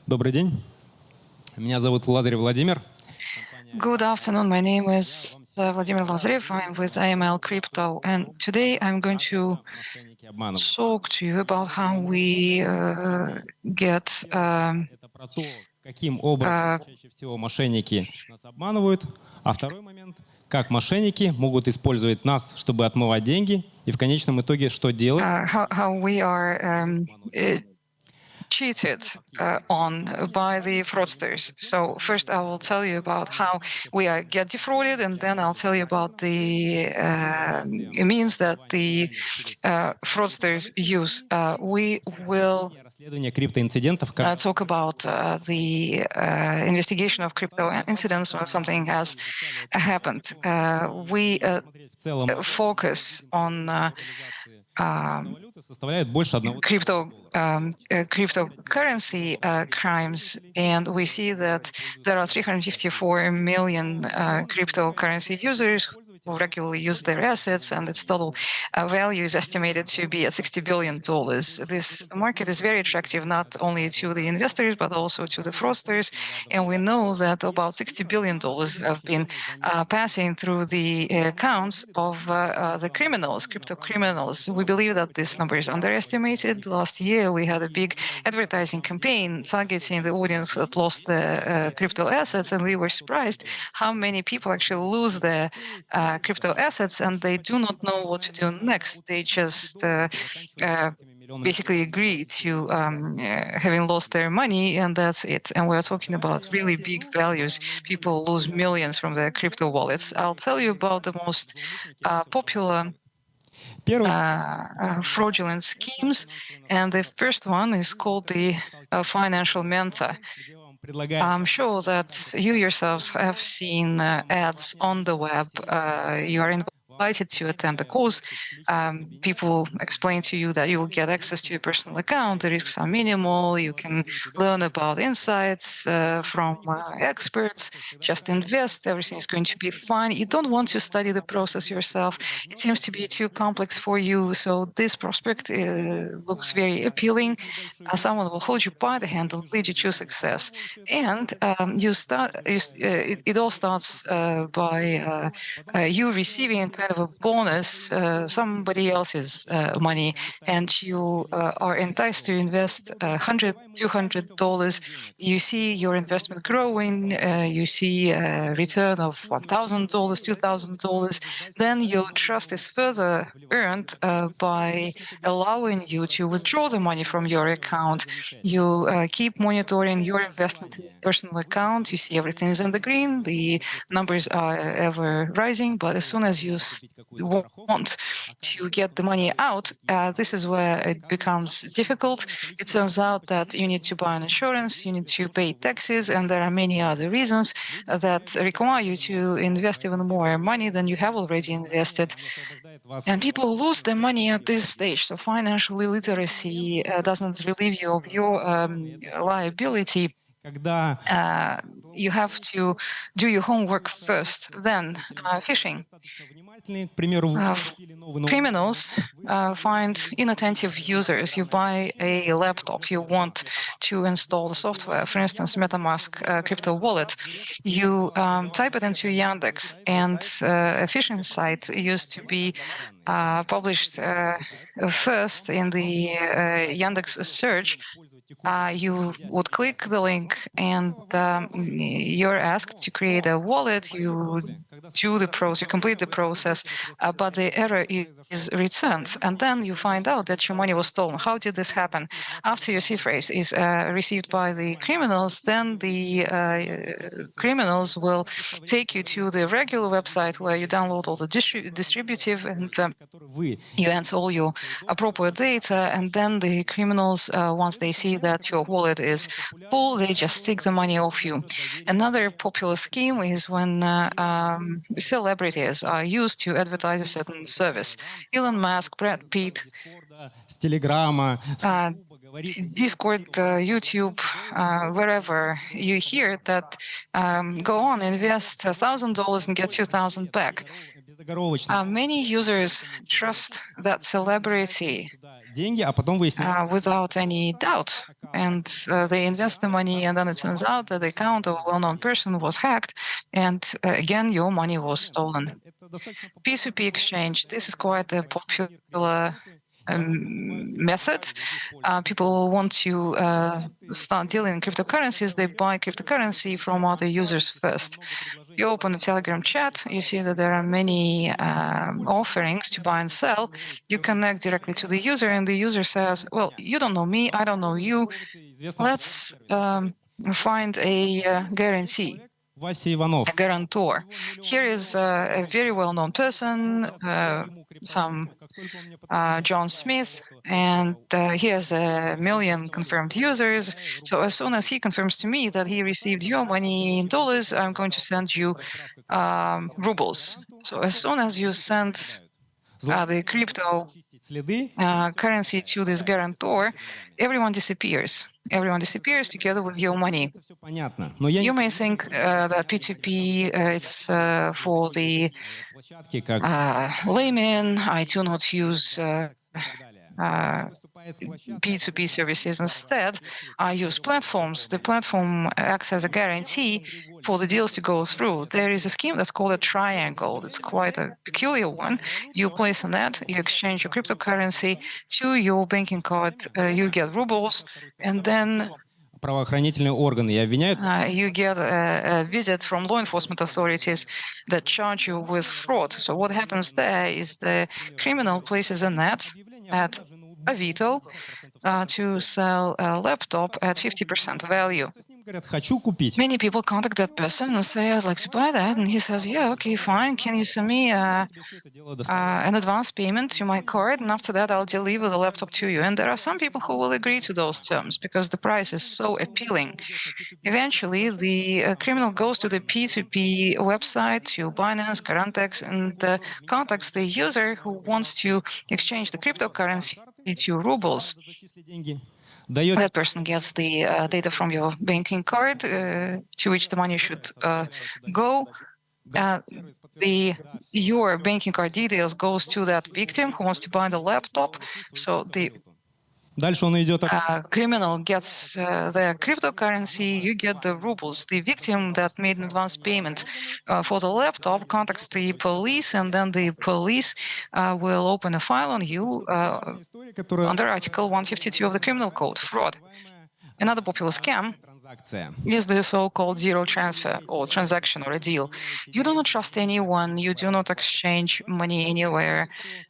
Добрый день. Меня зовут Лазарев Владимир. Good afternoon. My name is Vladimir Lazarev. I'm with AML Crypto, and today I'm going to Мошенники обманывают. talk to you about how we get Это про то, каким образом uh, чаще всего мошенники нас обманывают. А второй момент, как мошенники могут использовать нас, чтобы отмывать деньги. И в конечном итоге что делать? how we are cheated on by the fraudsters. So first, I will tell you about how we get defrauded, and then I'll tell you about the means that the fraudsters use. We will Расследование криптоинцидентов, как talk about the investigation of crypto incidents when something has happened. We в целом focus on валюты составляет больше 1 cryptocurrency crimes, and we see that there are 354 million cryptocurrency users who regularly use their assets, and its total value is estimated to be at $60 billion. This market is very attractive not only to the investors but also to the fraudsters, and we know that about $60 billion have been passing through the accounts of the criminals, crypto criminals. We believe that this number is underestimated. Last year, we had a big advertising campaign targeting the audience that lost their crypto assets, and we were surprised how many people actually lose their crypto assets and they do not know what to do next. They just basically agree to having lost their money, and that's it. And we're talking about really big values. People lose millions from their crypto wallets. I'll tell you about the most popular fraudulent schemes, and the first one is called the financial mentor. I'm sure that you yourselves have seen ads on the web. You are invited to attend the course. People explain to you that you will get access to your personal account. The risks are minimal. You can learn about insights from experts. Just invest. Everything is going to be fine. You don't want to study the process yourself. It seems to be too complex for you. So this prospect looks very appealing. Someone will hold you by the hand and lead you to success. And it all starts by you receiving kind of a bonus, somebody else's money, and you are enticed to invest $100, $200. You see your investment growing. You see a return of $1,000, $2,000. Then your trust is further earned by allowing you to withdraw the money from your account. You keep monitoring your investment in your personal account. You see everything is in the green. The numbers are ever rising, but as soon as you want to get the money out, this is where it becomes difficult. It turns out that you need to buy an insurance, you need to pay taxes, and there are many other reasons that require you to invest even more money than you have already invested. And people lose their money at this stage. So financial illiteracy doesn't relieve you of your liability. You have to do your homework first, then phishing. Criminals find inattentive users. You buy a laptop, you want to install the software, for instance, MetaMask crypto wallet. You type it into Yandex, and a phishing site used to be published first in the Yandex search. You would click the link, and you're asked to create a wallet. You do the process, you complete the process, but the error is returned, and then you find out that your money was stolen. How did this happen? After your seed phrase is received by the criminals, then the criminals will take you to the regular website where you download all the distributive and you enter all your appropriate data, and then the criminals, once they see that your wallet is full, they just take the money off you. Another popular scheme is when celebrities are used to advertise a certain service. Elon Musk, Brad Pitt, Discord, YouTube, wherever you hear that, go on, invest $1,000 and get $2,000 back. Many users trust that celebrity деньги, а потом выясняется, without any doubt. And they invest the money, and then it turns out that the account of a well-known person was hacked, and again, your money was stolen. P2P exchange, this is quite a popular method. People want to start dealing in cryptocurrencies. They buy cryptocurrency from other users first. You open a Telegram chat, you see that there are many offerings to buy and sell. You connect directly to the user, and the user says, well, you don't know me, I don't know you. Let's find a guarantee. Вася Иванов. A guarantor. Here is a very well-known person, some John Smith, and he has 1 million confirmed users. So as soon as he confirms to me that he received your money in dollars, I'm going to send you rubles. So as soon as you send the crypto currency to this guarantor, everyone disappears. Everyone disappears together with your money. Всё понятно. Но я You may think that P2P it's for the площадки, как layman. I do not use выступает площадка, P2P services. Instead, I use platforms. The platform acts as a guarantee for the deals to go through. There is a scheme that's called a triangle. It's quite a peculiar one. You place an ad, you exchange your cryptocurrency to your banking card, you get rubles, and then правоохранительные органы и обвиняют you get a visit from law enforcement authorities that charge you with fraud. So what happens there is the criminal places an ad at Avito to sell a laptop at 50% value. с ним говорят, хочу купить. Many people contact that person and say, I'd like to buy that. And he says, yeah, okay, fine. Can you send me Все это дело доставляют. an advance payment to my card? And after that, I'll deliver the laptop to you. And there are some people who will agree to those terms because the price is so appealing. Eventually, the criminal goes to the P2P website, to Binance, Currentex, and contacts the user who wants to exchange the cryptocurrency to rubles. Зачисли деньги. Дает That person gets the data from your banking card to which the money should go. Your banking card details goes to that victim who wants to buy the laptop. So the Дальше он идет criminal gets the cryptocurrency, you get the rubles. The victim that made an advance payment for the laptop contacts the police, and then the police will open a file on you история, которая under Article 152 of the Criminal Code, fraud. Another popular scam транзакция. is the so-called zero transfer or transaction or a deal. You do not trust anyone, you do not exchange money anywhere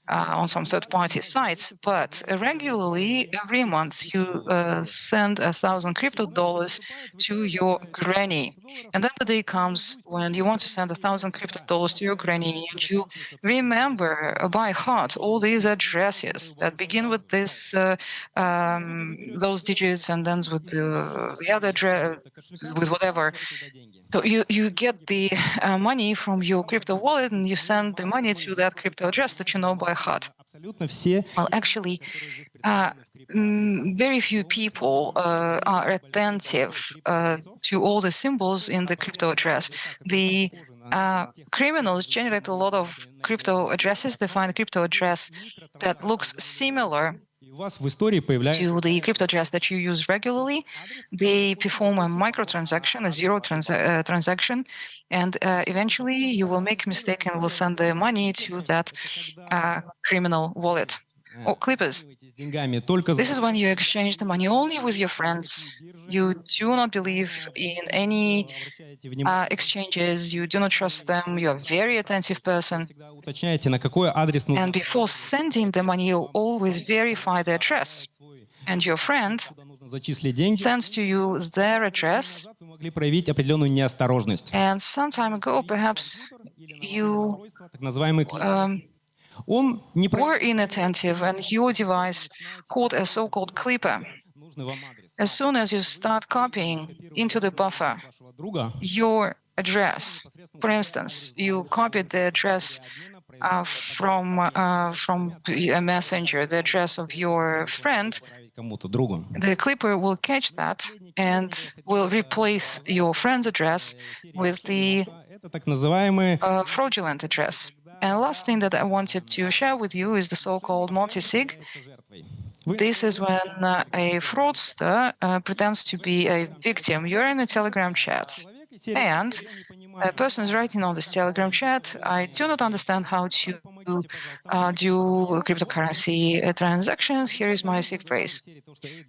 on some third-party sites, but regularly, every month, you send 1,000 crypto dollars to your granny. And then the day comes when you want to send 1,000 crypto dollars to your granny, and you remember by heart all these addresses that begin with this, those digits, and then with the other address, with whatever. So you get the money from your crypto wallet, and you send the money to that crypto address that you know by heart. Абсолютно все Well, actually, very few people are attentive to all the symbols in the crypto address. The criminals generate a lot of crypto addresses. They find a crypto address that looks similar и у вас в истории появляется to the crypto address that you use regularly. They perform a microtransaction, a zero transaction, and eventually you will make a mistake and will send the money to that criminal wallet or clippers. с деньгами только This is when you exchange the money only with your friends. You do not believe in any обращаете внимание, exchanges. You do not trust them. You are a very attentive person. всегда уточняете, на какой адрес нужно And before sending the money, you always verify the address. And your friend куда нужно зачислить деньги. sends to you their address. Назад вы могли проявить определенную неосторожность. And some time ago, perhaps you Устройство, так называемый он не were inattentive and your device caught a so-called clipper. нужный вам адрес As soon as you start copying into the buffer вашего друга. your address, for instance, you copied the address from a messenger, the address of your friend, Отправить кому-то другу. the clipper will catch that and will replace your friend's address with the Это так называемый fraudulent address. And last thing that I wanted to share with you is the so-called multi-sig. This is when a fraudster pretends to be a victim. You're in a Telegram chat, and a person is writing on this Telegram chat, I do not understand how to do cryptocurrency transactions. Here is my SIG phrase.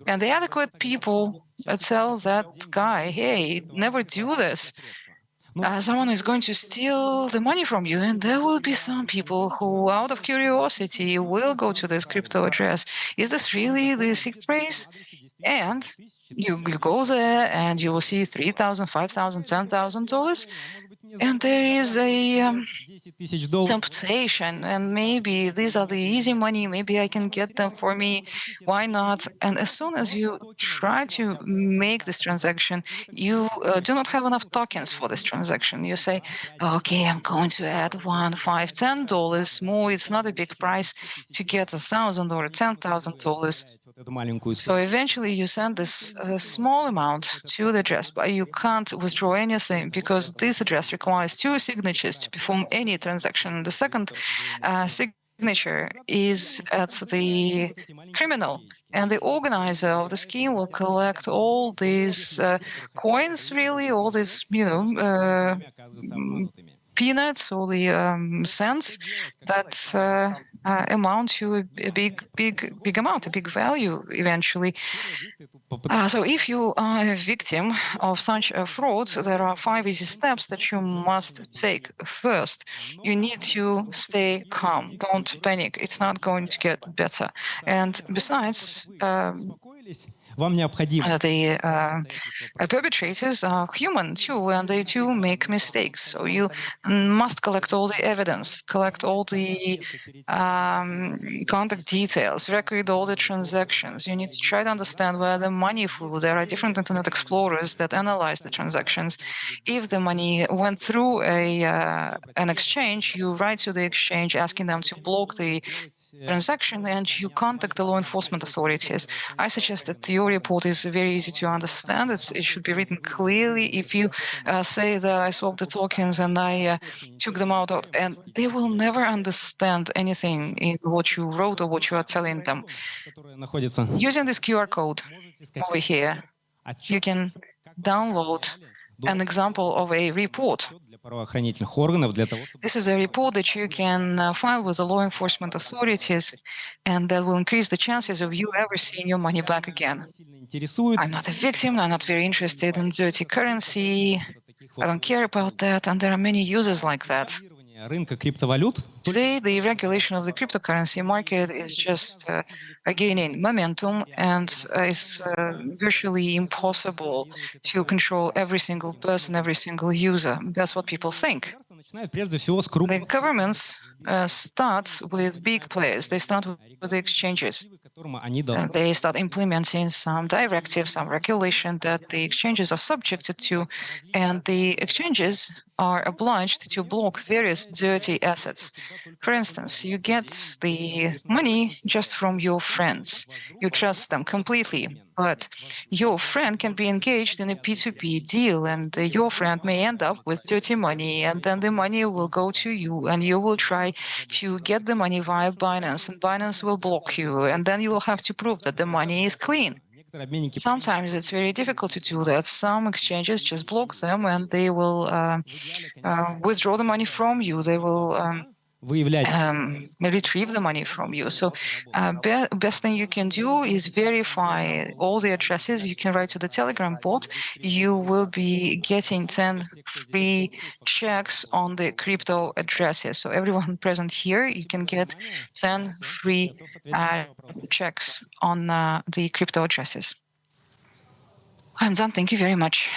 And the adequate people tell that guy, hey, never do this. Someone is going to steal the money from you, and there will be some people who, out of curiosity, will go to this crypto address. Is this really the SIG phrase? And you go there, and you will see $3,000, $5,000, $10,000, and there is a temptation, and maybe these are the easy money, maybe I can get them for me, why not? And as soon as you try to make this transaction, you do not have enough tokens for this transaction. You say, okay, I'm going to add $1, $5, $10 more. It's not a big price to get $1,000 or $10,000. So eventually you send this small amount to the address, but you can't withdraw anything because this address requires 2 signatures to perform any transaction. The second signature is at the criminal, and the organizer of the scheme will collect all these coins, really, all these, peanuts, all the cents that amount to a big amount, a big value eventually. So if you are a victim of such a fraud, there are 5 easy steps that you must take. First, you need to stay calm. Don't panic. It's not going to get better. And besides, the perpetrators are human too, and they too make mistakes. So you must collect all the evidence, collect all the contact details, record all the transactions. You need to try to understand where the money flew. There are different internet explorers that analyze the transactions. If the money went through an exchange, you write to the exchange asking them to block the transaction, and you contact the law enforcement authorities. I suggest that your report is very easy to understand. It should be written clearly. If you say that I swapped the tokens and I took them out, and they will never understand anything in what you wrote or what you are telling them. Using this QR code over here, you can download an example of a report. This is a report that you can file with the law enforcement authorities, and that will increase the chances of you ever seeing your money back again. I'm not a victim, I'm not very interested in dirty currency, I don't care about that, and there are many users like that. Today, the regulation of the cryptocurrency market is just gaining momentum, and it's virtually impossible to control every single person, every single user. That's what people think. The governments start with big players. They start with the exchanges. They start implementing some directives, some regulation that the exchanges are subjected to, and the exchanges are obliged to block various dirty assets. For instance, you get the money just from your friends. You trust them completely, but your friend can be engaged in a P2P deal, and your friend may end up with dirty money, and then the money will go to you, and you will try to get the money via Binance, and Binance will block you, and then you will have to prove that the money is clean. Sometimes it's very difficult to do that. Some exchanges just block them, and they will withdraw the money from you. They will retrieve the money from you. So best thing you can do is verify all the addresses. You can write to the Telegram bot. You will be getting 10 free checks on the crypto addresses. So everyone present here, you can get 10 free checks on the crypto addresses. I'm done. Thank you very much.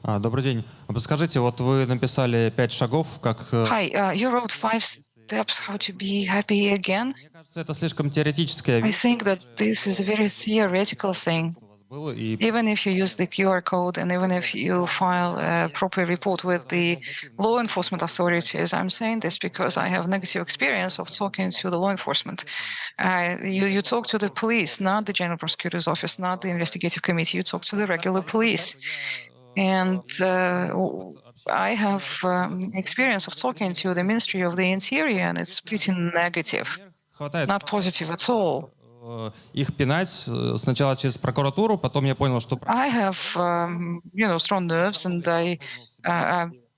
Добрый день. Подскажите, вот вы написали 5 шагов, как... Hi, you wrote 5 steps how to be happy again. Мне кажется, это слишком теоретическое. I think that this is a very theoretical thing. Even if you use the QR code and even if you file a proper report with the law enforcement authorities, I'm saying this because I have negative experience of talking to the law enforcement. You talk to the police, not the General Prosecutor's Office, not the investigative committee. You talk to the regular police. And I have experience of talking to the Ministry of the Interior, and it's pretty negative, Хватает not positive at all. их пинать сначала через прокуратуру, потом я понял, что I have, strong nerves, and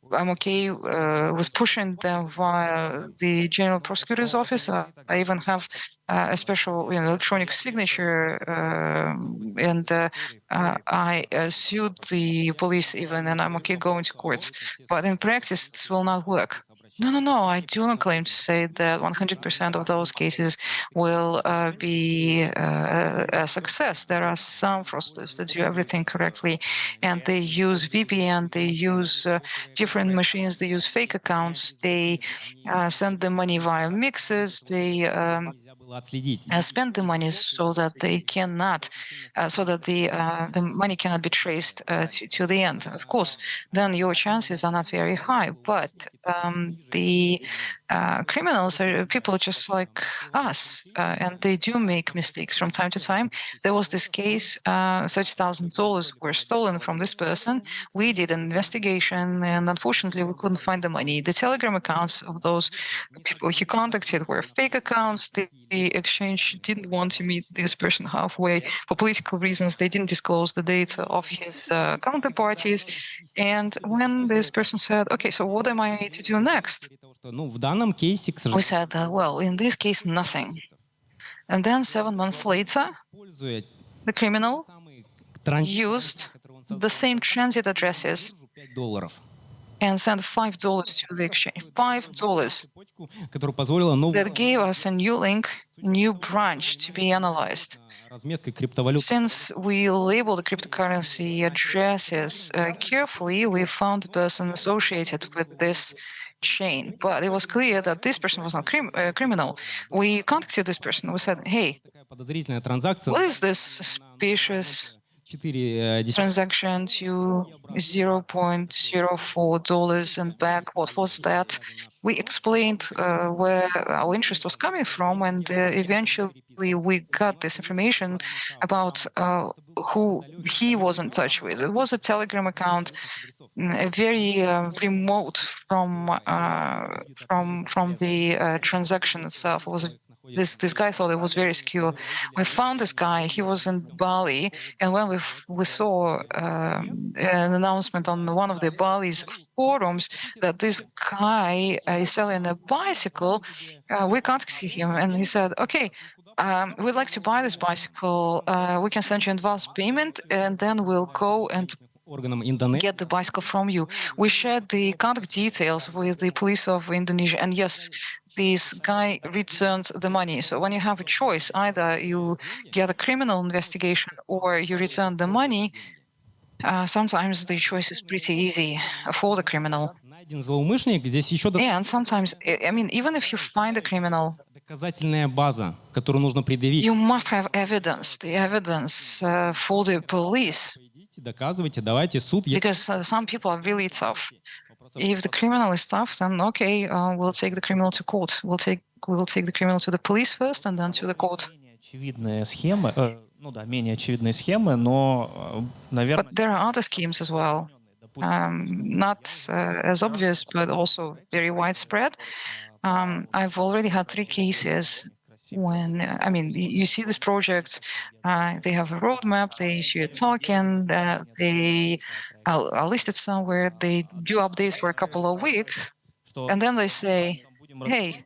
I'm okay with pushing them via the General Prosecutor's Office. I even have a special electronic signature, and I sued the police even, and I'm okay going to court. But in practice, this will not work. No, I do not claim to say that 100% of those cases will be a success. There are some fraudsters that do everything correctly, and they use VPN, they use different machines, they use fake accounts, they send the money via mixes, they spend the money so that they cannot, so that the money cannot be traced to the end. Of course, then your chances are not very high. But the criminals are people just like us, and they do make mistakes from time to time. There was this case: $30,000 were stolen from this person. We did an investigation, and unfortunately, we couldn't find the money. The Telegram accounts of those people he contacted were fake accounts. The exchange didn't want to meet this person halfway for political reasons. They didn't disclose the data of his counterparties. And when this person said, "Okay, so what am I to do next?" We said, "Well, in this case, nothing." And then 7 months later, the criminal used the same transit addresses and sent $5 to the exchange. $5 that gave us a new link, new branch to be analyzed. Since we labeled the cryptocurrency addresses carefully, we found the person associated with this chain. But it was clear that this person was not criminal. We contacted this person. We said, "Hey, what is this suspicious transaction to $0.04 and back? What was that?" We explained where our interest was coming from, and eventually we got this information about who he was in touch with. It was a Telegram account, very remote from the transaction itself. It was this guy thought it was very secure. We found this guy. He was in Bali, and when we saw an announcement on one of the Bali's forums that this guy is selling a bicycle, we contacted him, and he said, "Okay, we'd like to buy this bicycle. We can send you advance payment, and then we'll go and get the bicycle from you." We shared the contact details with the police of Indonesia, and yes, this guy returned the money. So when you have a choice, either you get a criminal investigation or you return the money, sometimes the choice is pretty easy for the criminal. And sometimes, I mean, even if you find a criminal, you must have evidence, the evidence for the police. Because some people are really tough. If the criminal is tough, then okay, we'll take the criminal to court. We will take the criminal to the police first, and then to the court. But there are other schemes as well, not as obvious, but also very widespread. I've already had 3 cases when, I mean, you see these projects, they have a roadmap, they issue a token, they are listed somewhere, they do updates for a couple of weeks, and then they say, "Hey,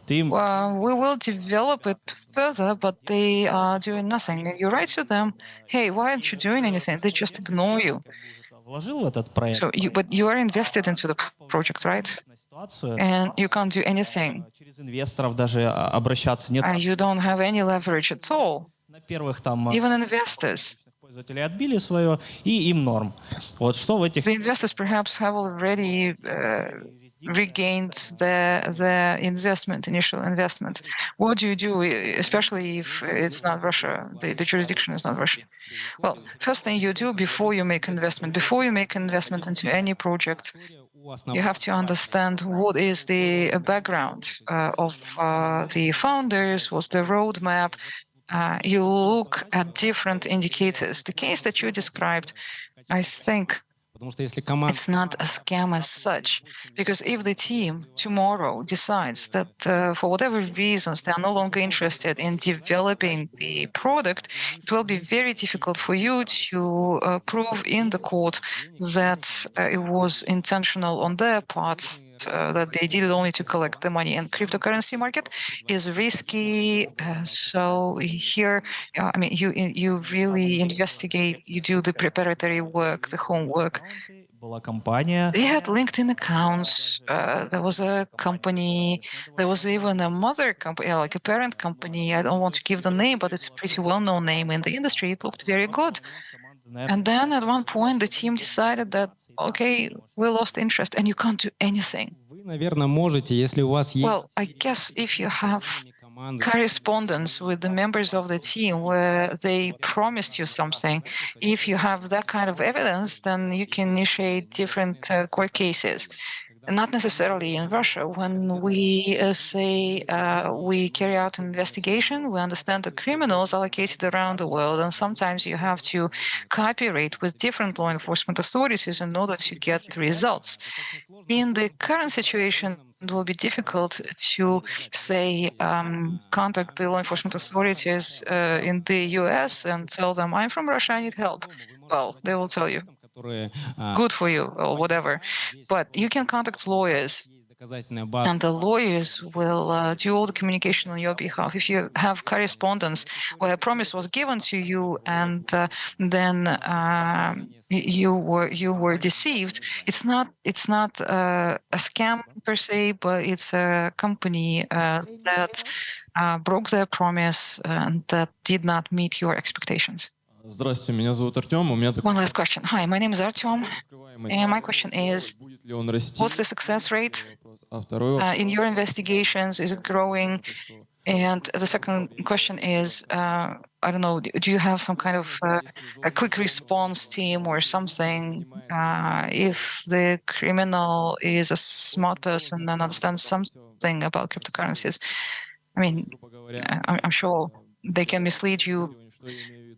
we will develop it further," but they are doing nothing. And you write to them, "Hey, why aren't you doing anything?" They just ignore you. But you are invested into the project, right? And you can't do anything. You don't have any leverage at all. Even investors. The investors perhaps have already regained their initial investment. What do you do, especially if it's not Russia, the jurisdiction is not Russia? Well, first thing you do before you make investment into any project, you have to understand what is the background of the founders, what's the roadmap, you look at different indicators. The case that you described, I think Потому что если команда it's not a scam as such, because if the team tomorrow decides that for whatever reasons they are no longer interested in developing the product, it will be very difficult for you to prove in the court that it was intentional on their part. That they did it only to collect the money, and cryptocurrency market is risky. So here, I mean, you really investigate, you do the preparatory work, the homework. Была компания. They had LinkedIn accounts. There was a company. There was even a mother company, like a parent company. I don't want to give the name, but it's a pretty well-known name in the industry. It looked very good. And then at one point, the team decided that, okay, we lost interest, and you can't do anything. вы, наверное, можете, если у вас есть Well, I guess if you have команды, correspondence with the members of the team where they promised you something, if you have that kind of evidence, then you can initiate different court cases. Not necessarily in Russia. When we say we carry out an investigation, we understand that criminals are located around the world, and sometimes you have to cooperate with different law enforcement authorities in order to get the results. In the current situation, it will be difficult to say contact the law enforcement authorities in the US and tell them, I'm from Russia, I need help. Well, they will tell you, которые good for you, or whatever. But you can contact lawyers, есть доказательная база, and the lawyers will do all the communication on your behalf. If you have correspondence where a promise was given to you and then you were deceived, it's not a scam per se, but it's a company that broke their promise and that did not meet your expectations. Здравствуйте, меня зовут Артем. У меня One last question. Hi, my name is Artyom, раскрываемость. and my question is, Будет ли он расти? what's the success rate А второй вопрос, in your investigations? Is it growing? And the second question is, I don't know, do you have some kind of a quick response team or something if the criminal is a smart person and understands something about cryptocurrencies? I mean, грубо говоря, I'm sure they can mislead you что я имею в виду,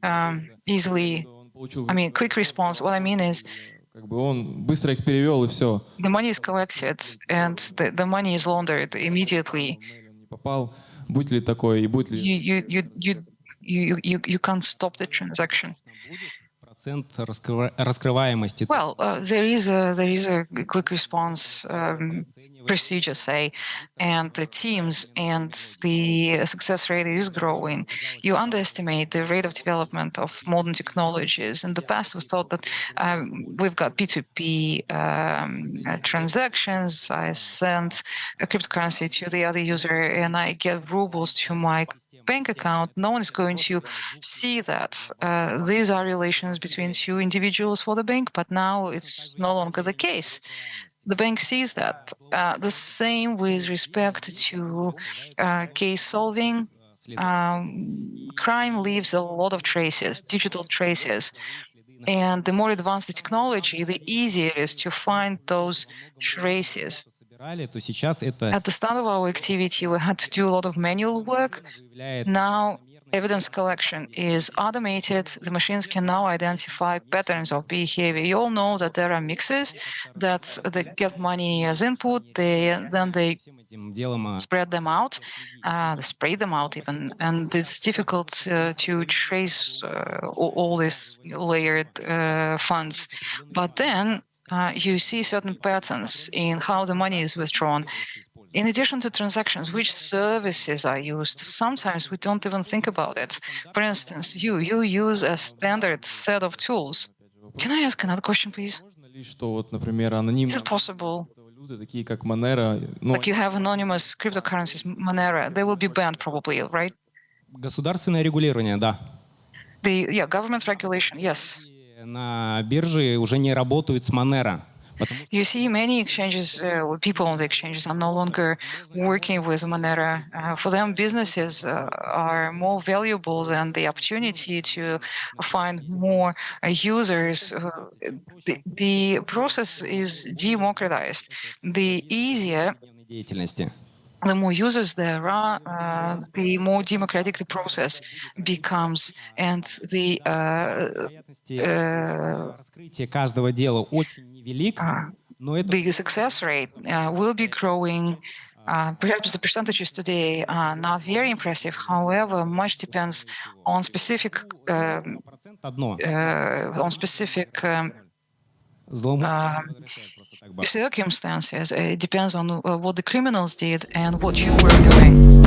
easily. он получил, I mean, quick response. What I mean is, как бы он быстро их перевел и все. the money is collected and the money is laundered immediately. Не попал. Будет ли такое и будет ли? You can't stop the transaction. процент раскрываемости. Well, there is a quick response procedure, say, and the teams and the success rate is growing. You underestimate the rate of development of modern technologies. In the past, we thought that we've got P2P transactions. I send a cryptocurrency to the other user and I get rubles to my bank account. No one is going to see that. These are relations between two individuals for the bank, but now it's no longer the case. The bank sees that. The same with respect to case solving. Crime leaves a lot of traces, digital traces. And the more advanced the technology, the easier it is to find those traces. То сейчас это At the start of our activity, we had to do a lot of manual work. выявляет Now, evidence collection is automated. The machines can now identify patterns of behavior. You all know that there are mixers that they get money as input, then they всем этим делом spread them out, they spray them out even, and it's difficult to trace all these layered funds. But then you see certain patterns in how the money is withdrawn. In addition to transactions, which services are used? Sometimes we don't even think about it. For instance, you use a standard set of tools. Can I ask another question, please? Можно ли, что вот, например, Is анонимные it possible, валюты, такие как Monero, ну, like you have anonymous cryptocurrencies, Monero, they will be banned probably, right? государственное регулирование, да. Government regulation, yes. И на бирже уже не работают с Monero. You see many exchanges, people on the exchanges are no longer working with Monero. For them, businesses are more valuable than the opportunity to find more users. The process is democratized. The easier деятельности. the more users there are, the more democratic the process becomes, and the раскрытие каждого дела очень невелик, но это the success rate will be growing. Perhaps the percentages today are not very impressive. However, much depends on specific процент одно. Злоумышленники не решают просто так бабки. circumstances. It depends on what the criminals did and what you were doing.